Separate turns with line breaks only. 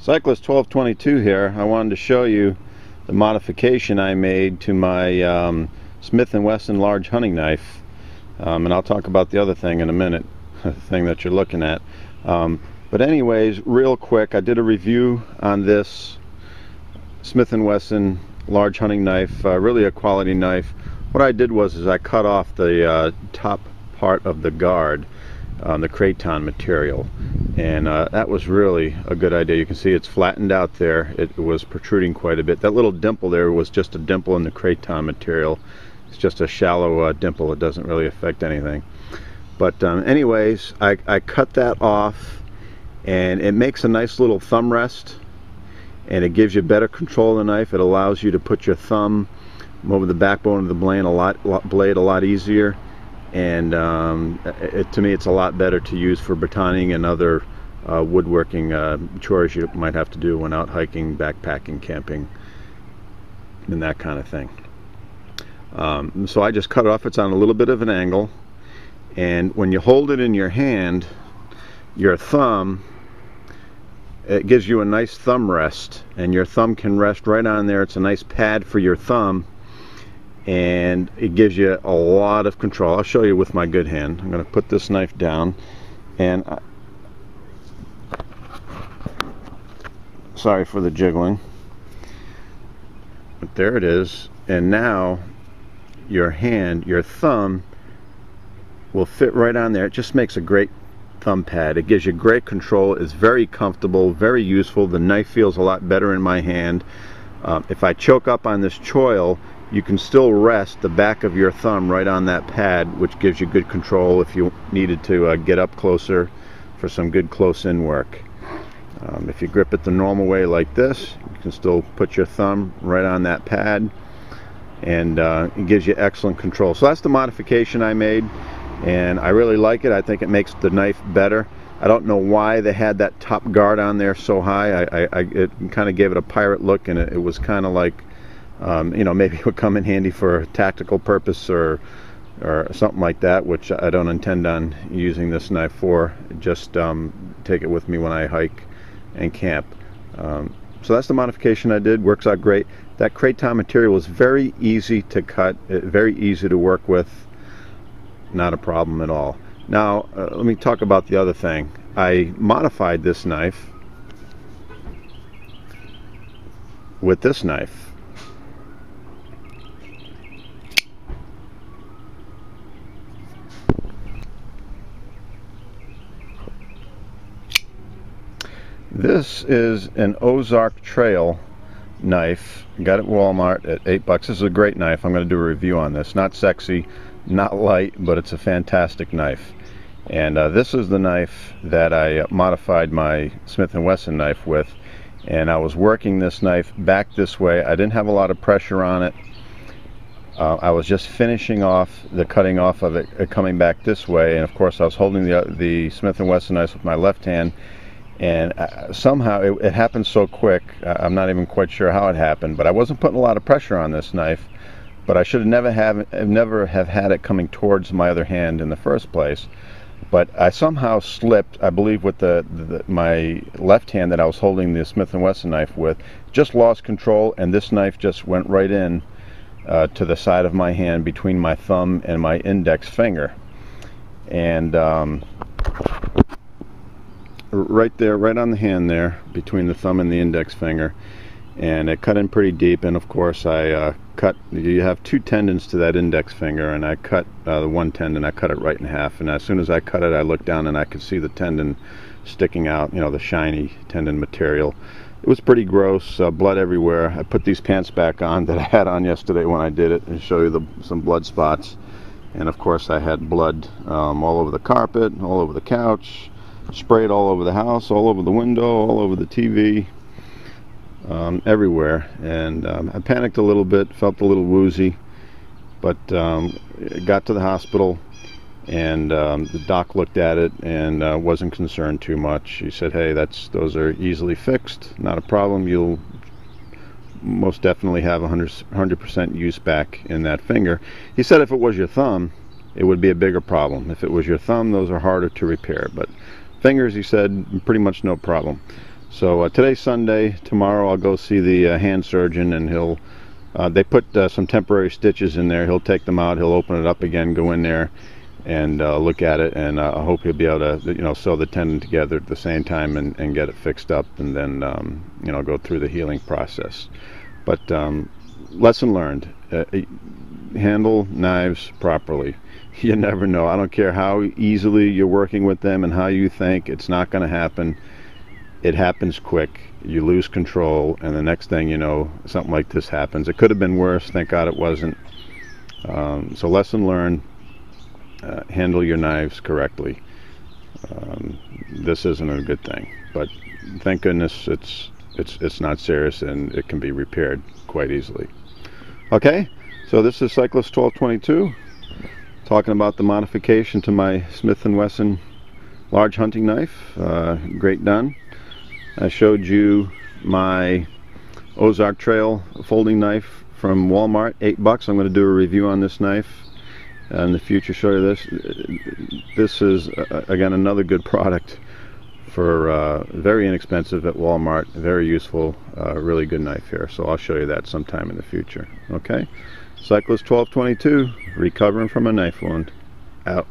Cyclist 1222 here. I wanted to show you the modification I made to my Smith & Wesson large hunting knife, and I'll talk about the other thing in a minute, the thing that you're looking at. But anyways, real quick, I did a review on this Smith & Wesson large hunting knife, really a quality knife. What I did was I cut off the top part of the guard, the craton material, and that was really a good idea. You can see it's flattened out there. It was protruding quite a bit. That little dimple there was just a dimple in the craton material. It's just a shallow dimple. It doesn't really affect anything. But anyways, I cut that off, and it makes a nice little thumb rest, and it gives you better control of the knife. It allows you to put your thumb over the backbone of the blade a lot easier. And to me, it's a lot better to use for batoning and other woodworking chores you might have to do when out hiking, backpacking, camping, and that kind of thing. So I just cut it off. It's on a little bit of an angle, and when you hold it in your hand, your thumb, it gives you a nice thumb rest, and your thumb can rest right on there. It's a nice pad for your thumb, and it gives you a lot of control. I'll show you with my good hand. I'm going to put this knife down, and sorry for the jiggling, but there it is. And now your hand, your thumb, will fit right on there. It just makes a great thumb pad. It gives you great control. It's very comfortable, very useful. The knife feels a lot better in my hand. If I choke up on this choil, you can still rest the back of your thumb right on that pad, which gives you good control if you needed to get up closer for some good close-in work. If you grip it the normal way like this, you can still put your thumb right on that pad, and it gives you excellent control. So that's the modification I made, and I really like it. I think it makes the knife better. I don't know why they had that top guard on there so high. It kind of gave it a pirate look, and it was kind of like, you know, maybe it would come in handy for a tactical purpose or something like that, which I don't intend on using this knife for. Just take it with me when I hike and camp. So that's the modification I did. Works out great. That craton material is very easy to cut, very easy to work with. Not a problem at all. Now let me talk about the other thing. I modified this knife with this knife. This is an Ozark Trail knife. Got it at Walmart at $8. This is a great knife. I'm going to do a review on this. Not sexy, not light, but it's a fantastic knife. And this is the knife that I modified my Smith & Wesson knife with. And I was working this knife back this way. I didn't have a lot of pressure on it. I was just finishing off the cutting off of it, coming back this way. And of course I was holding the Smith & Wesson knife with my left hand. And somehow it happened so quick. I'm not even quite sure how it happened, but I wasn't putting a lot of pressure on this knife. But I should never have had it coming towards my other hand in the first place. But I somehow slipped, I believe, with my left hand that I was holding the Smith & Wesson knife with. Just lost control, and this knife just went right in to the side of my hand between my thumb and my index finger. And right there, right on the hand there, between the thumb and the index finger, and it cut in pretty deep. And of course I cut, you have two tendons to that index finger, and I cut the one tendon. I cut it right in half, and as soon as I cut it, I looked down and I could see the tendon sticking out, you know, the shiny tendon material. It was pretty gross, blood everywhere. I put these pants back on that I had on yesterday when I did it, and show you some blood spots. And of course I had blood all over the carpet, all over the couch, sprayed all over the house, all over the window, all over the TV, everywhere. And I panicked a little bit, felt a little woozy, but got to the hospital, and the doc looked at it and wasn't concerned too much. He said, hey, those are easily fixed, not a problem. You'll most definitely have 100% use back in that finger. He said if it was your thumb, it would be a bigger problem. If it was your thumb, those are harder to repair. But fingers, he said, pretty much no problem. So today's Sunday. Tomorrow I'll go see the hand surgeon, and he'll they put some temporary stitches in there. He'll take them out, he'll open it up again, go in there and look at it, and I hope he'll be able to sew the tendon together at the same time and get it fixed up, and then go through the healing process. But lesson learned, handle knives properly. You never know. I don't care how easily you're working with them and how you think it's not going to happen. It happens quick. You lose control, and the next thing you know, something like this happens. It could have been worse. Thank God it wasn't. So lesson learned. Handle your knives correctly. This isn't a good thing, but thank goodness it's not serious, and it can be repaired quite easily. Okay, so this is Cyclist 1222 talking about the modification to my Smith & Wesson large hunting knife. Great done. I showed you my Ozark Trail folding knife from Walmart, $8. I'm going to do a review on this knife in the future, show you this. This is again another good product for very inexpensive at Walmart, very useful, really good knife here. So I'll show you that sometime in the future. Okay, Cyclist 1222, recovering from a knife wound, out.